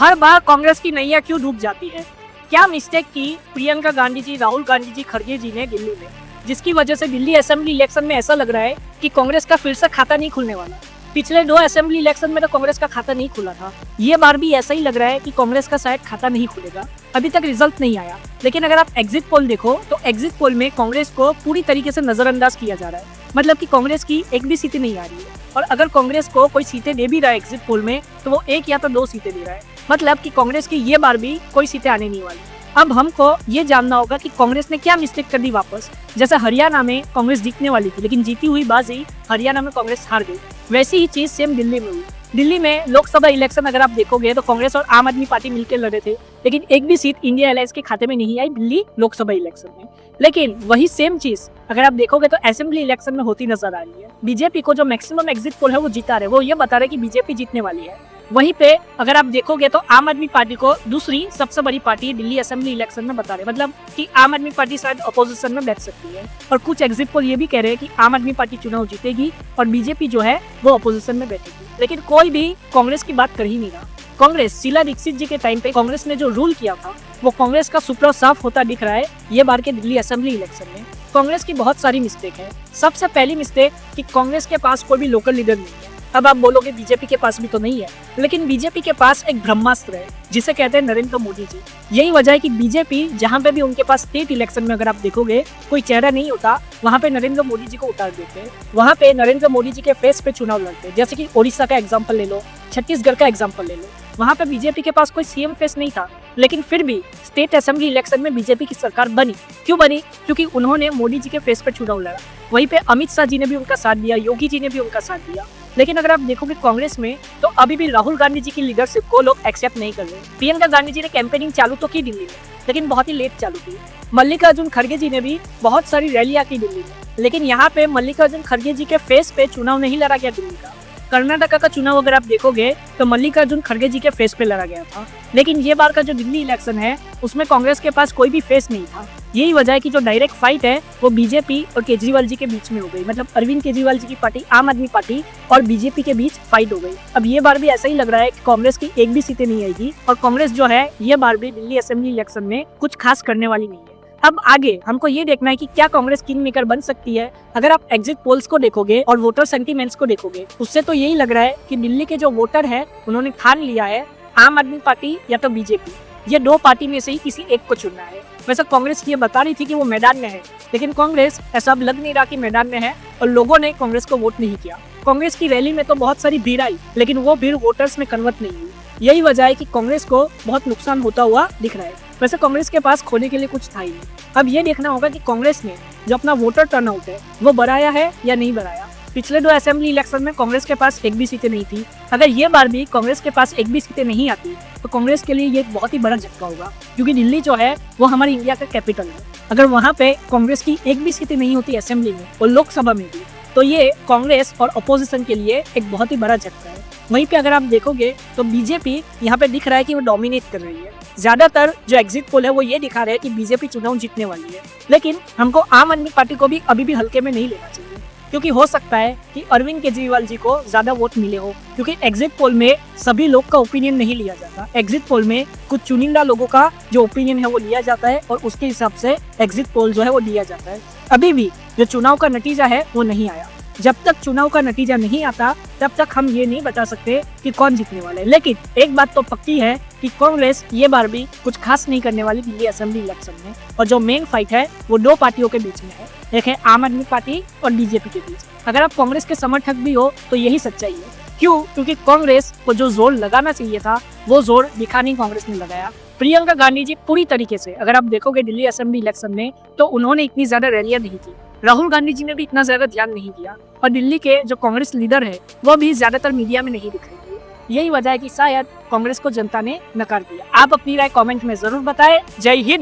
हर बार कांग्रेस की नैया क्यों डूब जाती है? क्या मिस्टेक की प्रियंका गांधी जी, राहुल गांधी जी, खड़गे जी ने दिल्ली में, जिसकी वजह से दिल्ली असेंबली इलेक्शन में ऐसा लग रहा है कि कांग्रेस का फिर से खाता नहीं खुलने वाला। पिछले 2 असेंबली इलेक्शन में तो कांग्रेस का खाता नहीं खुला था, ये बार भी ऐसा ही लग रहा है कि कांग्रेस का शायद खाता नहीं खुलेगा। अभी तक रिजल्ट नहीं आया, लेकिन अगर आप एग्जिट पोल देखो तो एग्जिट पोल में कांग्रेस को पूरी तरीके से नजरअंदाज किया जा रहा है। मतलब कि कांग्रेस की एक भी सीटें नहीं आ रही है, और अगर कांग्रेस को कोई सीटें दे भी रहा है एग्जिट पोल में तो वो 1 या तो 2 सीटें दे रहा है। मतलब कि कांग्रेस की ये बार भी कोई सीटें आने नहीं वाली। अब हमको ये जानना होगा कि कांग्रेस ने क्या मिस्टेक कर दी वापस। जैसे हरियाणा में कांग्रेस जीतने वाली थी, लेकिन जीती हुई बाजी हरियाणा में कांग्रेस हार गई, वैसी ही चीज सेम दिल्ली में हुई। दिल्ली में लोकसभा इलेक्शन अगर आप देखोगे तो कांग्रेस और आम आदमी पार्टी मिलकर लड़े थे, लेकिन एक भी सीट इंडिया अलायंस के खाते में नहीं आई दिल्ली लोकसभा इलेक्शन में। लेकिन वही सेम चीज अगर आप देखोगे तो असेंबली इलेक्शन में होती नजर आ रही है। बीजेपी को जो मैक्सिमम एग्जिट पोल है वो जिता रहे, वो ये बता रहे कि बीजेपी जीतने वाली है। वहीं पे अगर आप देखोगे तो आम आदमी पार्टी को दूसरी सबसे बड़ी पार्टी दिल्ली असेंबली इलेक्शन में बता रहे, मतलब कि आम आदमी पार्टी शायद अपोजिशन में बैठ सकती है। और कुछ एग्जिट पोल ये भी कह रहे हैं कि आम आदमी पार्टी चुनाव जीतेगी और बीजेपी जो है वो अपोजिशन में बैठेगी। लेकिन कोई भी कांग्रेस की बात कर ही नहीं रहा। कांग्रेस शीला दीक्षित जी के टाइम पे कांग्रेस ने जो रूल किया था वो कांग्रेस का सुपड़ा साफ होता दिख रहा है ये बार के दिल्ली असेंबली इलेक्शन में। कांग्रेस की बहुत सारी मिस्टेक है। सबसे पहली मिस्टेक कि कांग्रेस के पास कोई भी लोकल लीडर नहीं है। अब आप बोलोगे बीजेपी के पास भी तो नहीं है, लेकिन बीजेपी के पास एक ब्रह्मास्त्र है जिसे कहते हैं नरेंद्र मोदी जी। यही वजह है कि बीजेपी जहां पे भी उनके पास स्टेट इलेक्शन में अगर आप देखोगे कोई चेहरा नहीं होता, वहां पे नरेंद्र मोदी जी को उतार देते हैं। वहां पे नरेंद्र मोदी जी के फेस पे चुनाव लड़ते हैं। जैसे कि ओडिशा का एग्जाम्पल ले लो, छत्तीसगढ़ का एग्जाम्पल ले लो, वहां पे बीजेपी के पास कोई सीएम फेस नहीं था, लेकिन फिर भी स्टेट असेंबली इलेक्शन में बीजेपी की सरकार बनी। क्यों बनी? क्योंकि उन्होंने मोदी जी के फेस पे चुनाव लड़ा। वहीं पे अमित शाह जी ने भी उनका साथ दिया, योगी जी ने भी उनका साथ दिया। लेकिन अगर आप देखोगे कांग्रेस में तो अभी भी राहुल गांधी जी की लीडरशिप को लोग एक्सेप्ट नहीं कर रहे। प्रियंका गांधी जी ने कैंपेनिंग चालू तो की दिल्ली में, लेकिन बहुत ही लेट चालू की। मल्लिकार्जुन खड़गे जी ने भी बहुत सारी रैलियां की दिल्ली में, लेकिन यहाँ पे मल्लिकार्जुन खड़गे जी के फेस पे चुनाव नहीं लड़ा गया दिल्ली का। कर्नाटका का चुनाव अगर आप देखोगे तो मल्लिकार्जुन खड़गे जी के फेस पे लड़ा गया था। लेकिन ये बार का जो दिल्ली इलेक्शन है उसमें कांग्रेस के पास कोई भी फेस नहीं था। यही वजह है कि जो डायरेक्ट फाइट है वो बीजेपी और केजरीवाल जी के बीच में हो गई। मतलब अरविंद केजरीवाल जी की पार्टी आम आदमी पार्टी और बीजेपी के बीच फाइट हो गई। अब ये बार भी ऐसा ही लग रहा है कि कांग्रेस की एक भी सीटें नहीं आएगी और कांग्रेस जो है ये बार भी दिल्ली असेंबली इलेक्शन में कुछ खास करने वाली नहीं है। अब आगे हमको ये देखना है कि क्या कांग्रेस किंग मेकर बन सकती है। अगर आप एग्जिट पोल्स को देखोगे और वोटर सेंटीमेंट्स को देखोगे उससे तो यही लग रहा है कि दिल्ली के जो वोटर है उन्होंने ठान लिया है आम आदमी पार्टी या तो बीजेपी, ये 2 पार्टी में से ही किसी एक को चुनना है। वैसे कांग्रेस ये बता रही थी कि वो मैदान में है, लेकिन कांग्रेस ऐसा अब लग नहीं रहा कि मैदान में है और लोगों ने कांग्रेस को वोट नहीं किया। कांग्रेस की रैली में तो बहुत सारी भीड़ आई, लेकिन वो भीड़ वोटर्स में कन्वर्ट नहीं हुई। यही वजह है कि कांग्रेस को बहुत नुकसान होता हुआ दिख रहा है। वैसे कांग्रेस के पास खोने के लिए कुछ था ही नहीं। अब ये देखना होगा कि कांग्रेस ने जो अपना वोटर टर्नआउट है वो बढ़ाया है या नहीं बढ़ाया। पिछले 2 असेंबली इलेक्शन में कांग्रेस के पास एक भी सीटें नहीं थी। अगर ये बार भी कांग्रेस के पास एक भी सीटें नहीं आती तो कांग्रेस के लिए ये एक बहुत ही बड़ा झटका होगा, क्योंकि दिल्ली जो है वो हमारी इंडिया का कैपिटल है। अगर वहाँ पे कांग्रेस की एक भी सीटें नहीं होती असेंबली में और लोकसभा में भी, तो ये कांग्रेस और अपोजिशन के लिए एक बहुत ही बड़ा झटका है। वहीं पे अगर आप देखोगे तो बीजेपी यहाँ पे दिख रहा है कि वो डोमिनेट कर रही है। ज्यादातर जो एग्जिट पोल है वो ये दिखा रहे हैं कि बीजेपी चुनाव जीतने वाली है, लेकिन हमको आम आदमी पार्टी को भी अभी भी हल्के में नहीं लेना चाहिए, क्योंकि हो सकता है कि अरविंद केजरीवाल जी को ज्यादा वोट मिले हो। क्योंकि एग्जिट पोल में सभी लोग का ओपिनियन नहीं लिया जाता। एग्जिट पोल में कुछ चुनिंदा लोगों का जो ओपिनियन है वो लिया जाता है और उसके हिसाब से एग्जिट पोल जो है वो दिया जाता है। अभी भी जो चुनाव का नतीजा है वो नहीं आया। जब तक चुनाव का नतीजा नहीं आता तब तक हम ये नहीं बता सकते कि कौन जीतने वाला है। लेकिन एक बात तो पक्की है कि कांग्रेस ये बार भी कुछ खास नहीं करने वाली दिल्ली असेंबली इलेक्शन में। और जो मेन फाइट है वो 2 पार्टियों के बीच में है, एक है आम आदमी पार्टी और बीजेपी के बीच। अगर आप कांग्रेस के समर्थक भी हो तो यही सच्चाई है। क्यों? क्योंकि कांग्रेस को जो जोर लगाना चाहिए था वो जोर दिखा नहीं कांग्रेस ने लगाया। प्रियंका गांधी जी पूरी तरीके से अगर आप देखोगे दिल्ली असेंबली इलेक्शन में तो उन्होंने इतनी ज्यादा रैलियां नहीं की। राहुल गांधी जी ने भी इतना ज्यादा ध्यान नहीं दिया और दिल्ली के जो कांग्रेस लीडर है वो भी ज्यादातर मीडिया में नहीं दिखाई। यही वजह है कि शायद कांग्रेस को जनता ने नकार दिया। आप अपनी राय कमेंट में जरूर बताएं। जय हिंद।